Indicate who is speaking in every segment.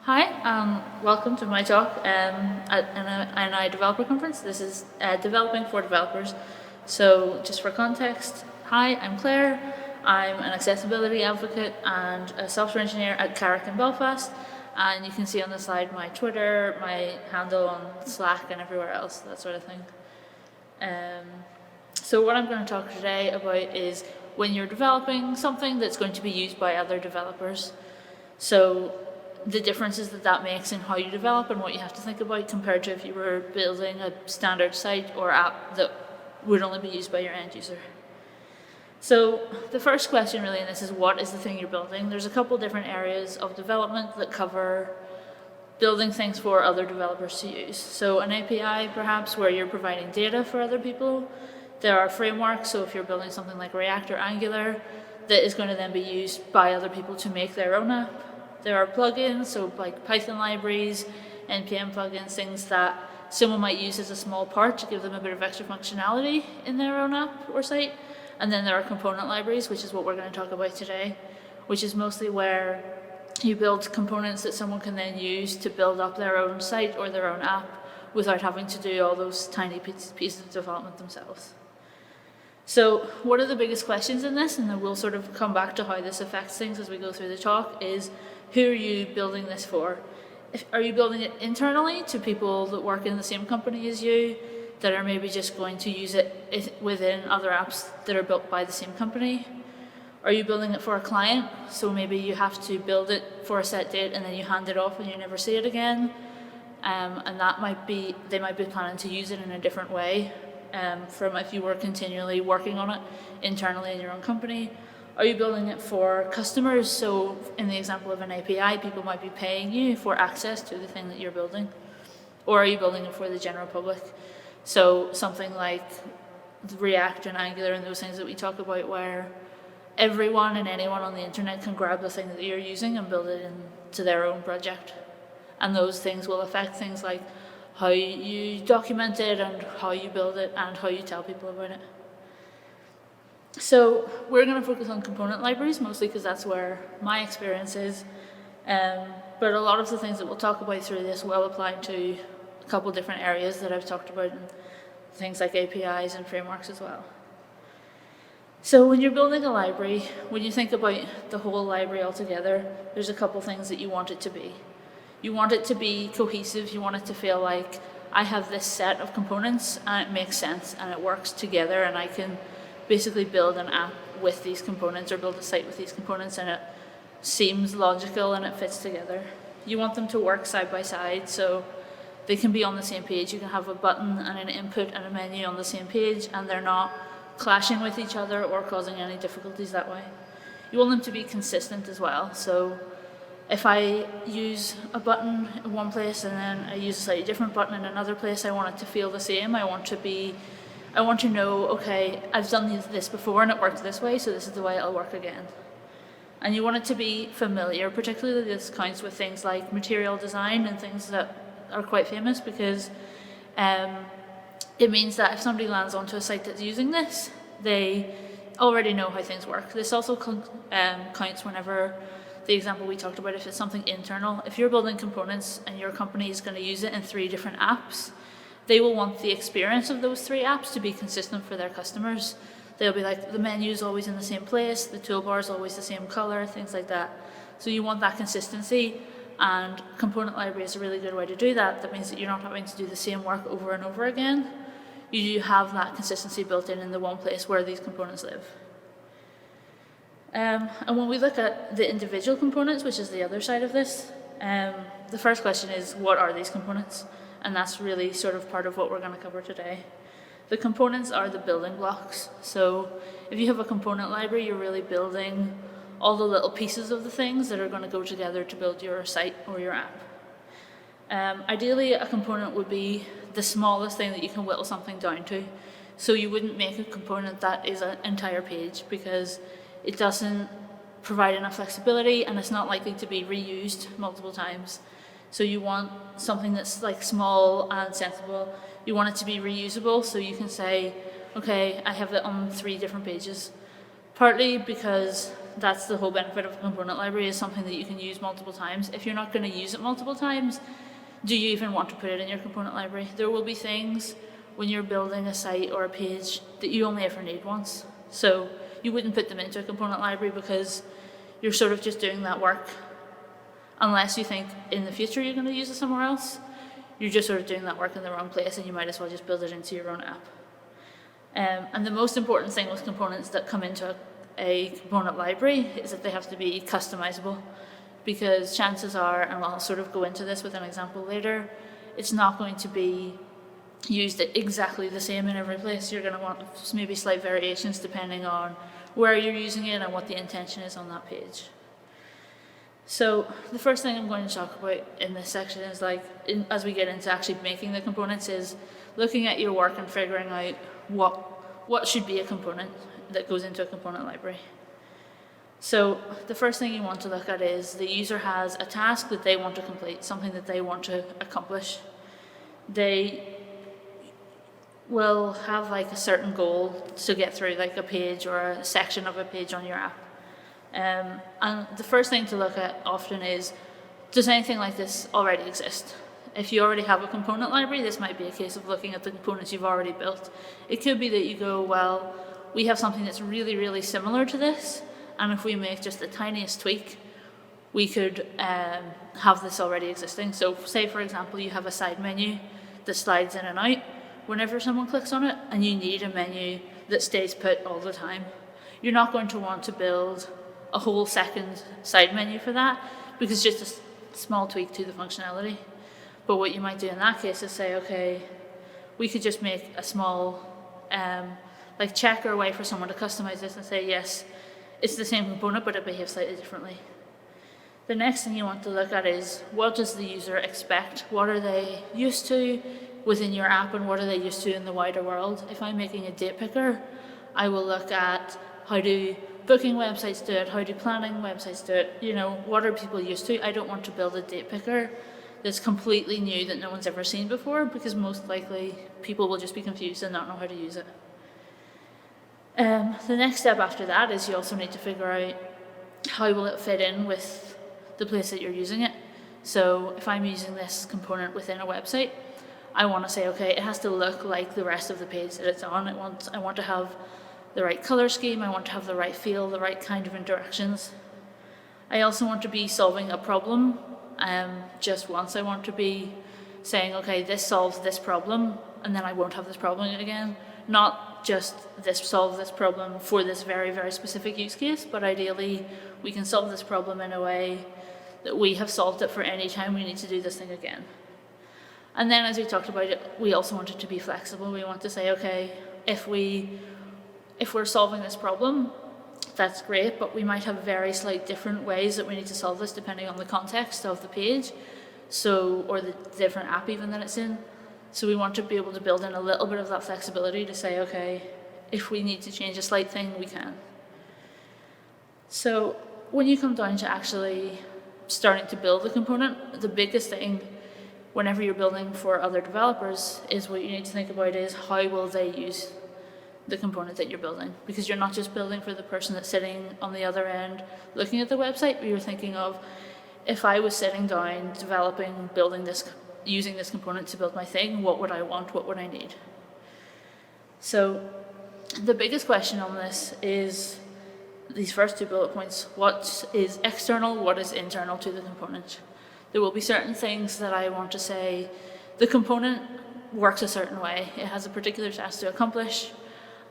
Speaker 1: Hi, welcome to my talk at an NI Developer Conference. This is Developing for Developers. So just for context, hi, I'm Claire. I'm an accessibility advocate and a software engineer at Carrick in Belfast. And you can see on the slide my Twitter, my handle on Slack and everywhere else, that sort of thing. So what I'm going to talk today about is when you're developing something that's going to be used by other developers. So the differences that makes in how you develop and what you have to think about compared to if you were building a standard site or app that would only be used by your end user. So the first question really in this is, what is the thing you're building? There's a couple different areas of development that cover building things for other developers to use. So an API perhaps where you're providing data for other people. There are frameworks, so if you're building something like React or Angular, that is going to then be used by other people to make their own app. There are plugins, so like Python libraries, NPM plugins, things that someone might use as a small part to give them a bit of extra functionality in their own app or site. And then there are component libraries, which is what we're going to talk about today, which is mostly where you build components that someone can then use to build up their own site or their own app without having to do all those tiny pieces of development themselves. So what are the biggest questions in this, and then we'll sort of come back to how this affects things as we go through the talk, is who are you building this for? Are you building it internally to people that work in the same company as you, that are maybe just going to use it within other apps that are built by the same company? Are you building it for a client? So maybe you have to build it for a set date and then you hand it off and you never see it again. And that might be, they might be planning to use it in a different way from if you were continually working on it internally in your own company. Are you building it for customers? So in the example of an API, people might be paying you for access to the thing that you're building. Or are you building it for the general public? So something like React and Angular and those things that we talk about, where everyone and anyone on the internet can grab the thing that you're using and build it into their own project. And those things will affect things like how you document it and how you build it and how you tell people about it. So we're going to focus on component libraries mostly because that's where my experience is. But a lot of the things that we'll talk about through this will apply to a couple different areas that I've talked about, and things like APIs and frameworks as well. So when you're building a library, when you think about the whole library altogether, there's a couple things that you want it to be. You want it to be cohesive. You want it to feel like I have this set of components and it makes sense and it works together, and I can basically build an app with these components or build a site with these components and it seems logical and it fits together. You want them to work side by side so they can be on the same page. You can have a button and an input and a menu on the same page and they're not clashing with each other or causing any difficulties that way. You want them to be consistent as well. So if I use a button in one place and then I use a slightly different button in another place, I want it to feel the same. I want to know, okay, I've done this before and it worked this way, so this is the way it'll work again. And you want it to be familiar, particularly this counts with things like material design and things that are quite famous, because it means that if somebody lands onto a site that's using this, they already know how things work. This also counts whenever, the example we talked about, if it's something internal. If you're building components and your company is going to use it in 3 different apps, they will want the experience of those 3 apps to be consistent for their customers. They'll be like, the menu is always in the same place, the toolbar is always the same color, things like that. So you want that consistency, and component library is a really good way to do that. That means that you're not having to do the same work over and over again. You have that consistency built in the one place where these components live. And when we look at the individual components, which is the other side of this, the first question is, what are these components? And that's really sort of part of what we're going to cover today. The components are the building blocks. So if you have a component library, you're really building all the little pieces of the things that are going to go together to build your site or your app. Ideally, a component would be the smallest thing that you can whittle something down to. So you wouldn't make a component that is an entire page, because it doesn't provide enough flexibility and it's not likely to be reused multiple times. So you want something that's like small and sensible. You want it to be reusable, so you can say, okay, I have it on 3 different pages. Partly because that's the whole benefit of a component library, is something that you can use multiple times. If you're not going to use it multiple times, do you even want to put it in your component library? There will be things when you're building a site or a page that you only ever need once. So you wouldn't put them into a component library because you're sort of just doing that work. Unless you think in the future you're going to use it somewhere else, you're just sort of doing that work in the wrong place, and you might as well just build it into your own app. And the most important thing with components that come into a component library is that they have to be customizable, because chances are, and I'll sort of go into this with an example later, it's not going to be used exactly the same in every place. You're going to want maybe slight variations depending on where you're using it and what the intention is on that page. So the first thing I'm going to talk about in this section is, as we get into actually making the components, is looking at your work and figuring out what should be a component that goes into a component library. So the first thing you want to look at is the user has a task that they want to complete, something that they want to accomplish. They will have a certain goal to get through, a page or a section of a page on your app. And the first thing to look at often is, does anything like this already exist? If you already have a component library, this might be a case of looking at the components you've already built. It could be that you go, well, we have something that's really, really similar to this, and if we make just the tiniest tweak, we could have this already existing. So say, for example, you have a side menu that slides in and out whenever someone clicks on it, and you need a menu that stays put all the time. You're not going to want to build a whole second side menu for that, because it's just a small tweak to the functionality. But what you might do in that case is say, okay, we could just make a small checker way for someone to customize this and say, yes, it's the same component, but it behaves slightly differently. The next thing you want to look at is, what does the user expect? What are they used to within your app, and what are they used to in the wider world? If I'm making a date picker, I will look at how do booking websites do it, how do planning websites do it, what are people used to? I don't want to build a date picker that's completely new that no one's ever seen before, because most likely people will just be confused and not know how to use it. The next step after that is you also need to figure out how will it fit in with the place that you're using it. So if I'm using this component within a website, I want to say, okay, it has to look like the rest of the page that it's on. I want to have the right color scheme, I want to have the right feel, the right kind of interactions. I also want to be solving a problem just once. I want to be saying, okay, this solves this problem, and then I won't have this problem again. Not just this solves this problem for this very, very specific use case, but ideally we can solve this problem in a way that we have solved it for any time we need to do this thing again. And then, as we talked about it, we also want it to be flexible. We want to say, okay, if we're solving this problem, that's great, but we might have very slight different ways that we need to solve this depending on the context of the page, or the different app even that it's in. So we want to be able to build in a little bit of that flexibility to say, okay, if we need to change a slight thing, we can. So when you come down to actually starting to build the component, the biggest thing whenever you're building for other developers is what you need to think about is, how will they use the component that you're building? Because you're not just building for the person that's sitting on the other end looking at the website, but you're thinking of, if I was sitting down developing, building this, using this component to build my thing, what would I want, what would I need? So the biggest question on this is these first two bullet points: what is external, what is internal to the component? There will be certain things that I want to say, the component works a certain way, it has a particular task to accomplish,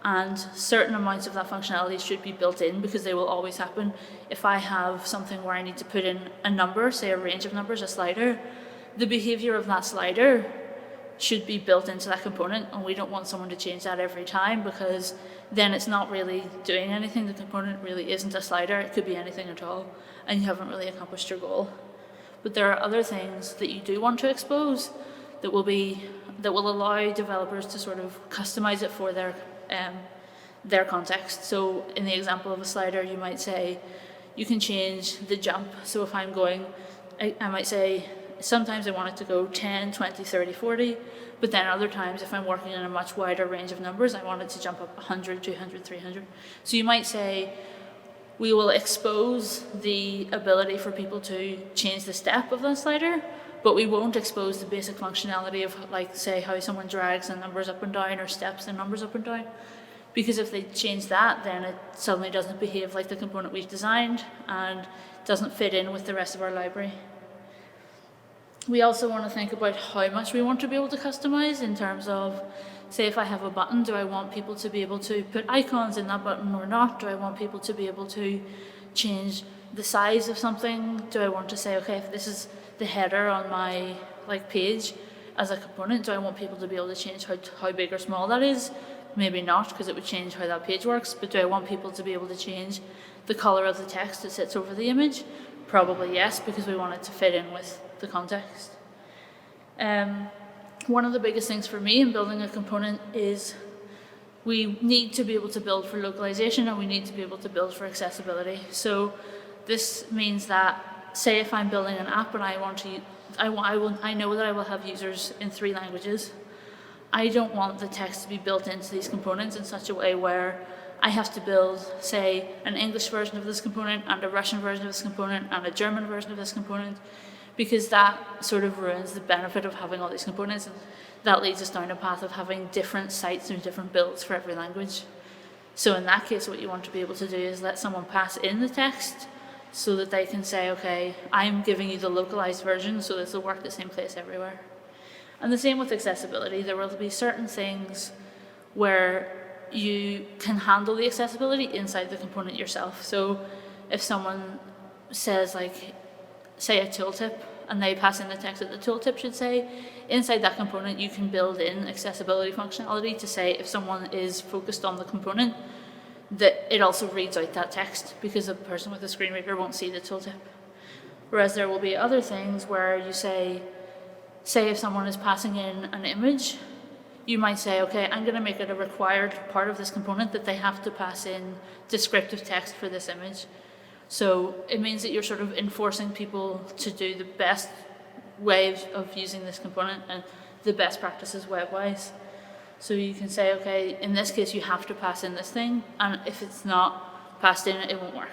Speaker 1: and certain amounts of that functionality should be built in because they will always happen. If I have something where I need to put in a number, say a range of numbers, a slider, the behavior of that slider should be built into that component, and we don't want someone to change that every time, because then it's not really doing anything. The component really isn't a slider, it could be anything at all, and you haven't really accomplished your goal. But there are other things that you do want to expose that will allow developers to sort of customize it for their context. So in the example of a slider, you might say you can change the jump. So if I'm going, I might say sometimes I want it to go 10, 20, 30, 40, but then other times if I'm working in a much wider range of numbers, I want it to jump up 100, 200, 300. So you might say, we will expose the ability for people to change the step of the slider, but we won't expose the basic functionality of, like, say, how someone drags the numbers up and down or steps the numbers up and down. Because if they change that, then it suddenly doesn't behave like the component we've designed and doesn't fit in with the rest of our library. We also want to think about how much we want to be able to customize in terms of, say, if I have a button, do I want people to be able to put icons in that button or not? Do I want people to be able to change the size of something? Do I want to say, okay, if this is the header on my page as a component, do I want people to be able to change how big or small that is? Maybe not, because it would change how that page works, but do I want people to be able to change the color of the text that sits over the image? Probably yes, because we want it to fit in with the context. One of the biggest things for me in building a component is we need to be able to build for localization, and we need to be able to build for accessibility. So this means that, say, if I'm building an app and I know that I will have users in 3 languages, I don't want the text to be built into these components in such a way where I have to build, say, an English version of this component and a Russian version of this component and a German version of this component, because that sort of ruins the benefit of having all these components, and that leads us down a path of having different sites and different builds for every language. So in that case, what you want to be able to do is let someone pass in the text so that they can say, okay, I'm giving you the localized version, so this will work the same place everywhere. And the same with accessibility. There will be certain things where you can handle the accessibility inside the component yourself. So if someone says, like, say a tooltip, and they pass in the text that the tooltip should say, inside that component you can build in accessibility functionality to say if someone is focused on the component, that it also reads out that text, because a person with a screen reader won't see the tooltip. Whereas there will be other things where you say if someone is passing in an image, you might say, okay, I'm going to make it a required part of this component that they have to pass in descriptive text for this image. So it means that you're sort of enforcing people to do the best way of using this component and the best practices web-wise. So you can say, okay, in this case you have to pass in this thing, and if it's not passed in, it won't work.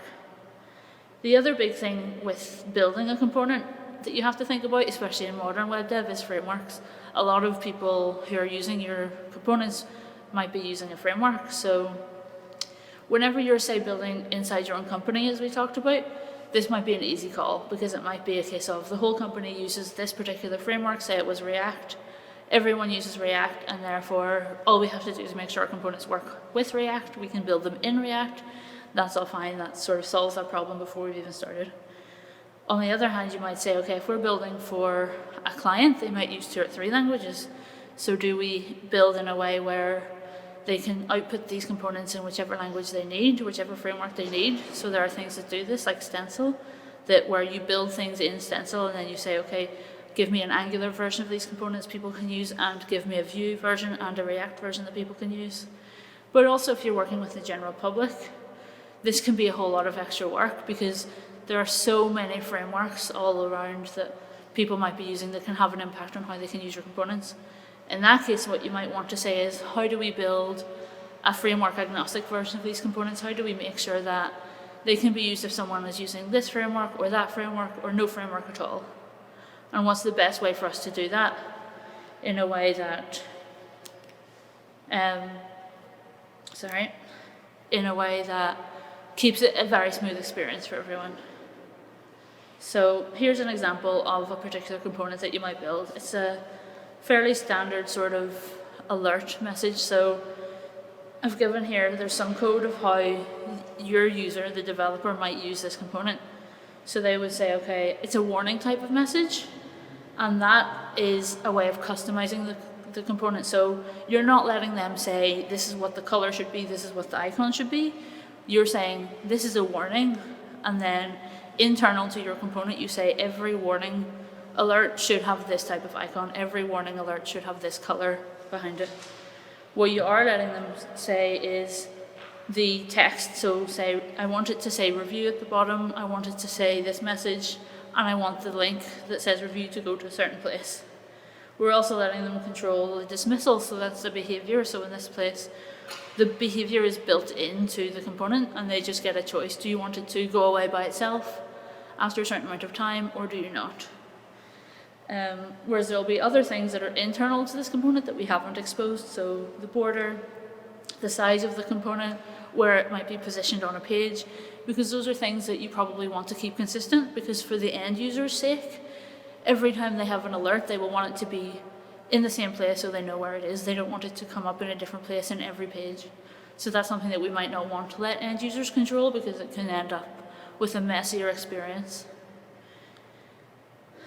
Speaker 1: The other big thing with building a component that you have to think about, especially in modern web dev, is frameworks. A lot of people who are using your components might be using a framework. So whenever you're, say, building inside your own company, as we talked about, this might be an easy call, because it might be a case of the whole company uses this particular framework, say it was React, everyone uses React, and therefore all we have to do is make sure our components work with React, we can build them in React, that's all fine, that sort of solves that problem before we've even started. On the other hand, you might say, okay, if we're building for a client, they might use 2 or 3 languages. So do we build in a way where they can output these components in whichever language they need, whichever framework they need? So there are things that do this, like Stencil, that where you build things in Stencil and then you say, okay, give me an Angular version of these components people can use, and give me a Vue version and a React version that people can use. But also, if you're working with the general public, this can be a whole lot of extra work, because there are so many frameworks all around that people might be using that can have an impact on how they can use your components. In that case, what you might want to say is, how do we build a framework agnostic version of these components? How do we make sure that they can be used if someone is using this framework or that framework or no framework at all? And what's the best way for us to do that in a way that keeps it a very smooth experience for everyone? So here's an example of a particular component that you might build. It's a fairly standard sort of alert message. So I've given here, there's some code of how your user, the developer, might use this component. So they would say, okay, it's a warning type of message, and that is a way of customizing the component. So you're not letting them say, this is what the color should be, this is what the icon should be. You're saying, this is a warning, and then internal to your component, you say every warning alert should have this type of icon, every warning alert should have this color behind it. What you are letting them say is the text, so say, I want it to say review at the bottom, I want it to say this message, and I want the link that says review to go to a certain place. We're also letting them control the dismissal, so that's the behavior. So in this place, the behavior is built into the component and they just get a choice. Do you want it to go away by itself after a certain amount of time, or do you not? Whereas there'll be other things that are internal to this component that we haven't exposed, so the border, the size of the component, where it might be positioned on a page, because those are things that you probably want to keep consistent, because for the end user's sake, every time they have an alert, they will want it to be in the same place so they know where it is. They don't want it to come up in a different place in every page. So that's something that we might not want to let end users control, because it can end up with a messier experience.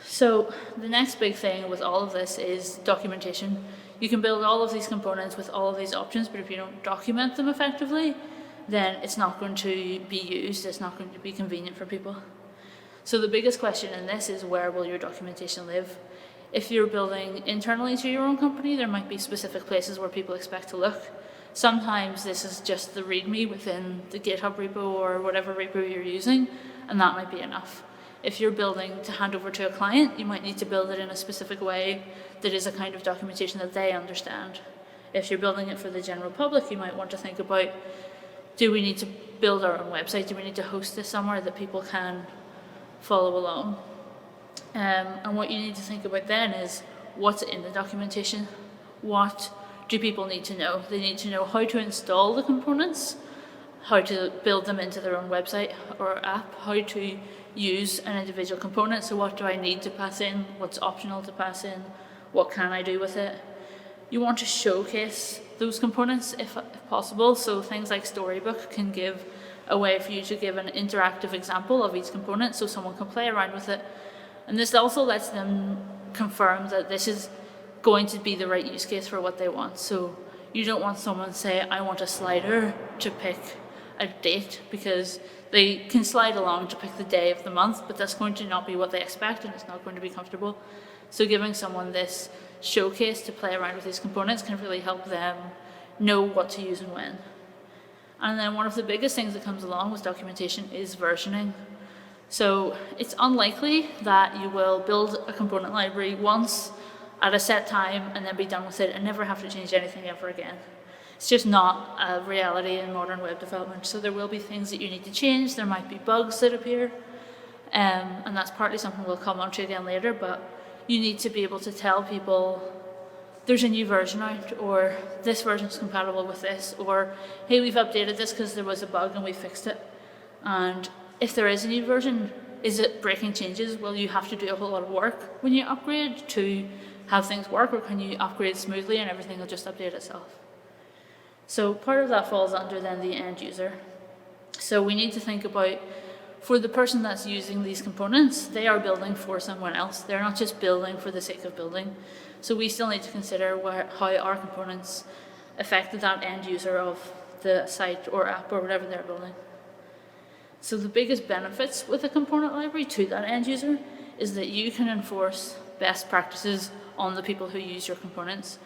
Speaker 1: So the next big thing with all of this is documentation. You can build all of these components with all of these options, but if you don't document them effectively, then it's not going to be used, it's not going to be convenient for people. So the biggest question in this is, where will your documentation live? If you're building internally to your own company, there might be specific places where people expect to look. Sometimes this is just the README within the GitHub repo or whatever repo you're using, and that might be enough. If you're building to hand over to a client, you might need to build it in a specific way that is a kind of documentation that they understand. If you're building it for the general public, you might want to think about, do we need to build our own website? Do we need to host this somewhere that people can follow along? And what you need to think about then is, what's in the documentation? What do people need to know? They need to know how to install the components, how to build them into their own website or app, how to use an individual component. So what do I need to pass in? What's optional to pass in? What can I do with it? You want to showcase those components if possible. So things like Storybook can give a way for you to give an interactive example of each component so someone can play around with it. And this also lets them confirm that this is going to be the right use case for what they want. So you don't want someone to say, I want a slider to pick a date, because they can slide along to pick the day of the month, but that's going to not be what they expect and it's not going to be comfortable. So giving someone this showcase to play around with these components can really help them know what to use and when. And then one of the biggest things that comes along with documentation is versioning. So it's unlikely that you will build a component library once at a set time and then be done with it and never have to change anything ever again. It's just not a reality in modern web development. So there will be things that you need to change. There might be bugs that appear, and that's partly something we'll come on to again later, but you need to be able to tell people there's a new version out, or this version is compatible with this, or hey, we've updated this because there was a bug and we fixed it. And if there is a new version, is it breaking changes? Will you have to do a whole lot of work when you upgrade to have things work, or can you upgrade smoothly and everything will just update itself? So part of that falls under then the end user. So we need to think about, for the person that's using these components, they are building for someone else. They're not just building for the sake of building. So we still need to consider how our components affect that end user of the site or app or whatever they're building. So the biggest benefits with a component library to that end user is that you can enforce best practices on the people who use your components.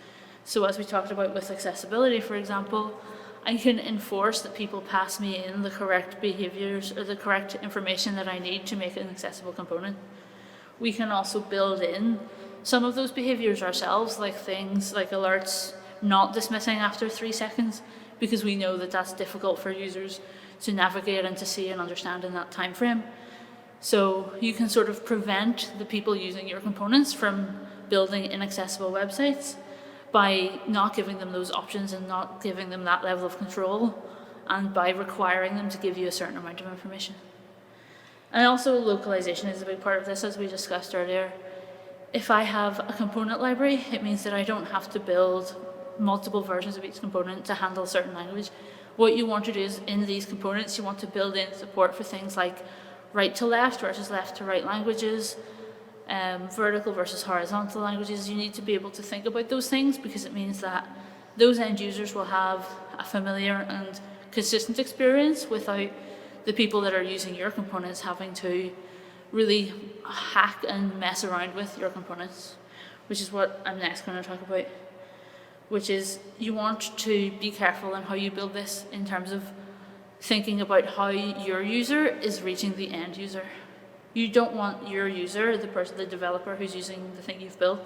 Speaker 1: So as we talked about with accessibility, for example, I can enforce that people pass me in the correct behaviors or the correct information that I need to make an accessible component. We can also build in some of those behaviors ourselves, like things like alerts not dismissing after 3 seconds, because we know that that's difficult for users to navigate and to see and understand in that time frame. So you can sort of prevent the people using your components from building inaccessible websites by not giving them those options and not giving them that level of control, and by requiring them to give you a certain amount of information. And also localization is a big part of this, as we discussed earlier. If I have a component library, it means that I don't have to build multiple versions of each component to handle a certain language. What you want to do is, in these components, you want to build in support for things like right to left versus left to right languages, vertical versus horizontal languages. You need to be able to think about those things, because it means that those end users will have a familiar and consistent experience without the people that are using your components having to really hack and mess around with your components, which is what I'm next going to talk about, which is you want to be careful in how you build this in terms of thinking about how your user is reaching the end user. You don't want your user, the person, the developer who's using the thing you've built,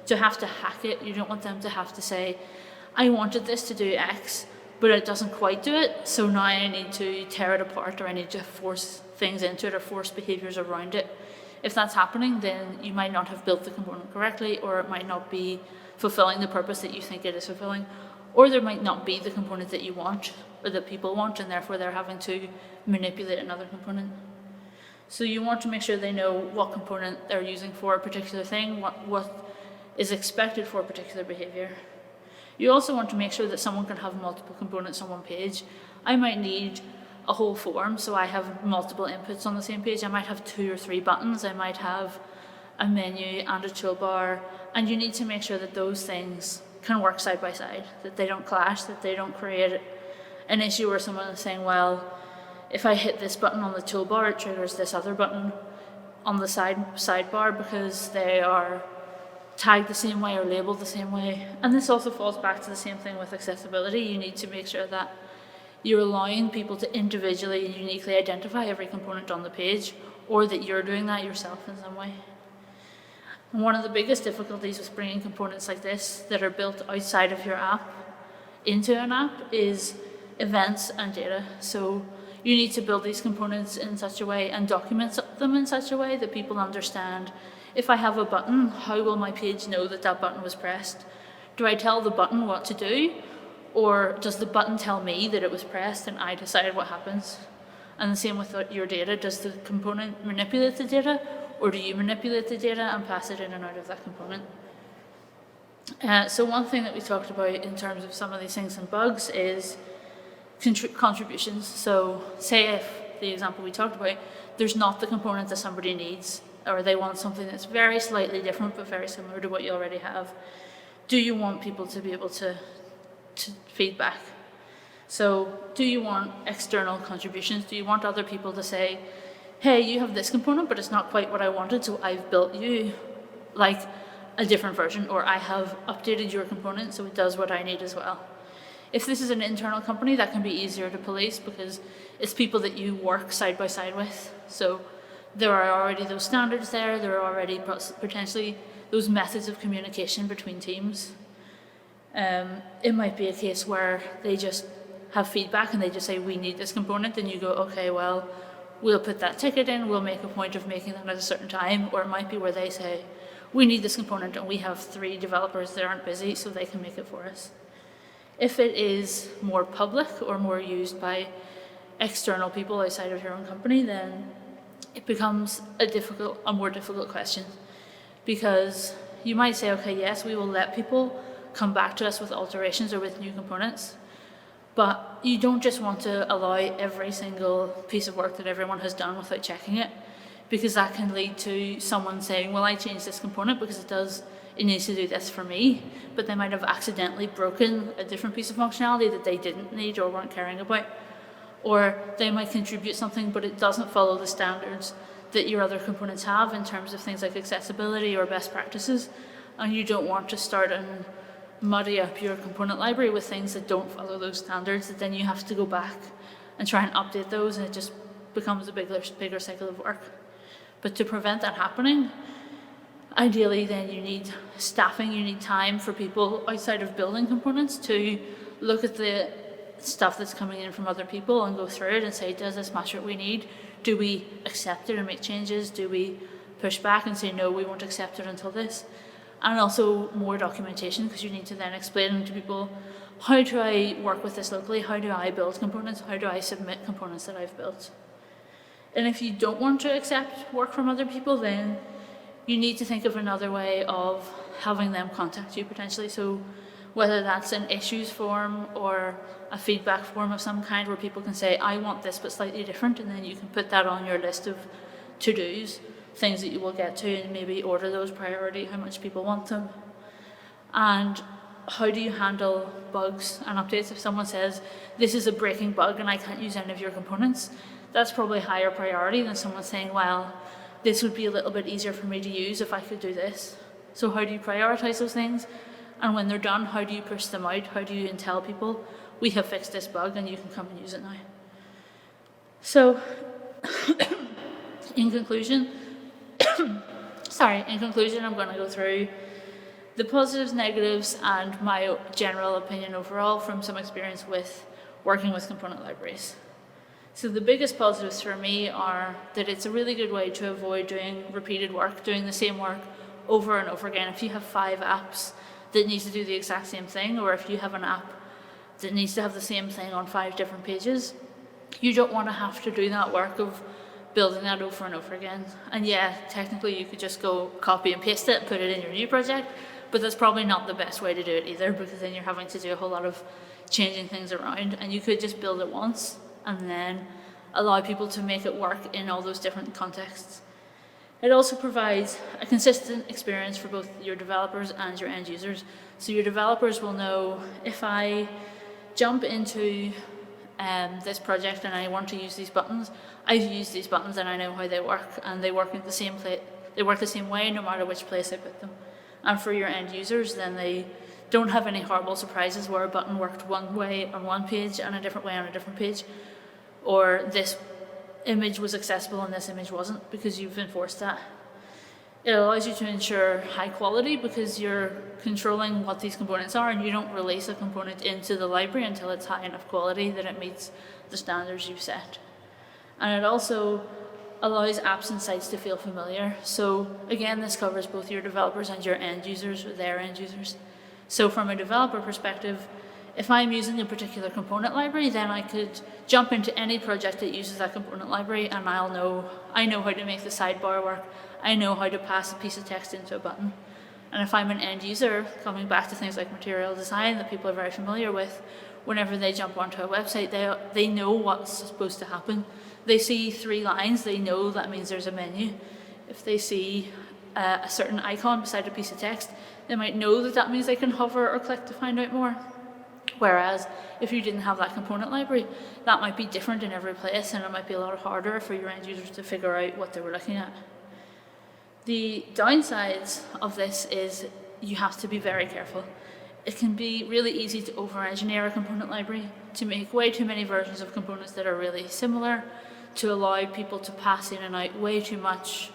Speaker 1: to have to hack it. You don't want them to have to say, I wanted this to do X, but it doesn't quite do it. So now I need to tear it apart, or I need to force things into it or force behaviors around it. If that's happening, then you might not have built the component correctly, or it might not be fulfilling the purpose that you think it is fulfilling, or there might not be the component that you want or that people want, and therefore they're having to manipulate another component. So you want to make sure they know what component they're using for a particular thing, what is expected for a particular behavior. You also want to make sure that someone can have multiple components on one page. I might need a whole form, so I have multiple inputs on the same page. I might have 2 or 3 buttons. I might have a menu and a toolbar, and you need to make sure that those things can work side by side, that they don't clash, that they don't create an issue where someone is saying, well, if I hit this button on the toolbar, it triggers this other button on the sidebar because they are tagged the same way or labeled the same way. And this also falls back to the same thing with accessibility. You need to make sure that you're allowing people to individually and uniquely identify every component on the page, or that you're doing that yourself in some way. And one of the biggest difficulties with bringing components like this that are built outside of your app into an app is events and data. So you need to build these components in such a way and document them in such a way that people understand, if I have a button, how will my page know that that button was pressed? Do I tell the button what to do? Or does the button tell me that it was pressed and I decide what happens? And the same with your data. Does the component manipulate the data, or do you manipulate the data and pass it in and out of that component? So one thing that we talked about in terms of some of these things and bugs is contributions. So say if the example we talked about, there's not the component that somebody needs, or they want something that's very slightly different but very similar to what you already have. Do you want people to be able to feedback? So do you want external contributions? Do you want other people to say, hey, you have this component but it's not quite what I wanted, so I've built you like a different version, or I have updated your component so it does what I need as well? If this is an internal company, that can be easier to police because it's people that you work side by side with. So there are already those standards there, there are already potentially those methods of communication between teams. It might be a case where they just have feedback and they just say, we need this component, and you go, okay, well, we'll put that ticket in, we'll make a point of making that at a certain time. Or it might be where they say, we need this component and we have 3 developers that aren't busy, so they can make it for us. If it is more public or more used by external people outside of your own company, then it becomes a more difficult question, because you might say, okay, yes, we will let people come back to us with alterations or with new components, but you don't just want to allow every single piece of work that everyone has done without checking it, because that can lead to someone saying, well, I changed this component because it needs to do this for me, but they might have accidentally broken a different piece of functionality that they didn't need or weren't caring about. Or they might contribute something, but it doesn't follow the standards that your other components have in terms of things like accessibility or best practices, and you don't want to start and muddy up your component library with things that don't follow those standards, that then you have to go back and try and update those, and it just becomes a bigger cycle of work. But to prevent that happening, ideally then you need staffing, you need time for people outside of building components to look at the stuff that's coming in from other people and go through it and say, does this match what we need? Do we accept it and make changes? Do we push back and say, no, we won't accept it until this? And also more documentation, because you need to then explain to people, how do I work with this locally? How do I build components? How do I submit components that I've built? And if you don't want to accept work from other people, then you need to think of another way of having them contact you potentially. So whether that's an issues form or a feedback form of some kind where people can say, I want this but slightly different, and then you can put that on your list of to-dos, things that you will get to, and maybe order those priority, how much people want them. And how do you handle bugs and updates? If someone says, this is a breaking bug and I can't use any of your components, that's probably higher priority than someone saying, well, this would be a little bit easier for me to use if I could do this. So how do you prioritize those things? And when they're done, how do you push them out? How do you tell people, we have fixed this bug and you can come and use it now? So, in conclusion, I'm going to go through The positives, negatives, and my general opinion overall from some experience with working with component libraries. So the biggest positives for me are that it's a really good way to avoid doing repeated work, doing the same work over and over again. If you have 5 apps that need to do the exact same thing, or if you have an app that needs to have the same thing on 5 different pages, you don't want to have to do that work of building that over and over again. And yeah, technically you could just go copy and paste it, put it in your new project, but that's probably not the best way to do it either, because then you're having to do a whole lot of changing things around, and you could just build it once and then allow people to make it work in all those different contexts. It also provides a consistent experience for both your developers and your end users. So your developers will know, if I jump into this project and I want to use these buttons, I've used these buttons and I know how they work, and they work in the same place. They work the same way no matter which place I put them. And for your end users, then they don't have any horrible surprises where a button worked one way on one page and a different way on a different page, or this image was accessible and this image wasn't, because you've enforced that. It allows you to ensure high quality because you're controlling what these components are, and you don't release a component into the library until it's high enough quality that it meets the standards you've set. And it also allows apps and sites to feel familiar. So again, this covers both your developers and your end users, or their end users. So from a developer perspective, if I'm using a particular component library, then I could jump into any project that uses that component library, and I know how to make the sidebar work. I know how to pass a piece of text into a button. And if I'm an end user, coming back to things like material design that people are very familiar with, whenever they jump onto a website, they know what's supposed to happen. They see 3 lines, they know that means there's a menu. If they see a certain icon beside a piece of text, they might know that that means they can hover or click to find out more. Whereas if you didn't have that component library, that might be different in every place, and it might be a lot harder for your end users to figure out what they were looking at. The downsides of this is you have to be very careful. It can be really easy to over-engineer a component library, to make way too many versions of components that are really similar, to allow people to pass in and out way too much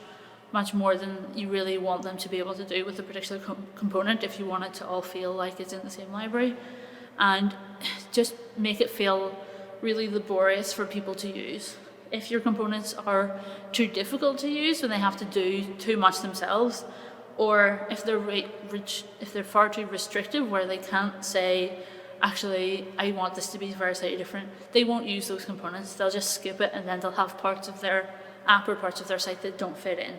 Speaker 1: more than you really want them to be able to do with a particular component if you want it to all feel like it's in the same library, and just make it feel really laborious for people to use. If your components are too difficult to use when they have to do too much themselves, or if they're far too restrictive where they can't say, actually, I want this to be very slightly different, they won't use those components. They'll just skip it, and then they'll have parts of their app or parts of their site that don't fit in.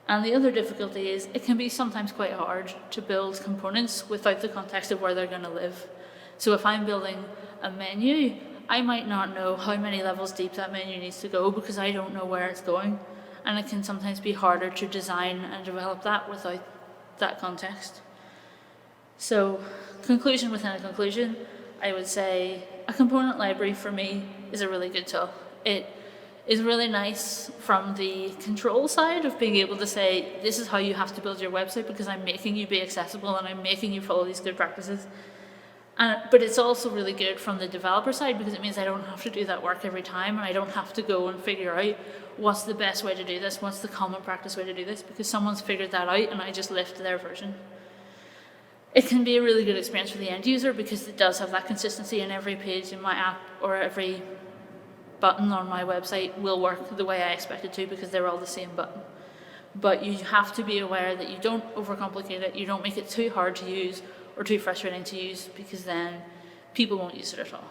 Speaker 1: And the other difficulty is it can be sometimes quite hard to build components without the context of where they're going to live. So if I'm building a menu, I might not know how many levels deep that menu needs to go because I don't know where it's going. And it can sometimes be harder to design and develop that without that context. So, conclusion within a conclusion, I would say a component library for me is a really good tool. It is really nice from the control side of being able to say, this is how you have to build your website because I'm making you be accessible and I'm making you follow these good practices. But it's also really good from the developer side because it means I don't have to do that work every time, and I don't have to go and figure out what's the best way to do this, what's the common practice way to do this, because someone's figured that out and I just lift their version. It can be a really good experience for the end user because it does have that consistency, and every page in my app or every button on my website will work the way I expect it to because they're all the same button. But you have to be aware that you don't overcomplicate it, you don't make it too hard to use or too frustrating to use, because then people won't use it at all.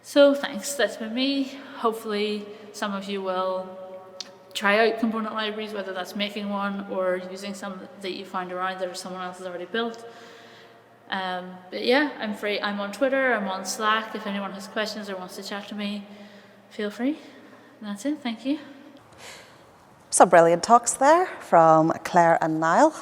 Speaker 1: So thanks, that's been me. Hopefully some of you will try out component libraries, whether that's making one or using some that you find around that someone else has already built. But yeah, I'm free. I'm on Twitter, I'm on Slack. If anyone has questions or wants to chat to me, feel free. And that's it, thank you.
Speaker 2: Some brilliant talks there from Claire and Niall.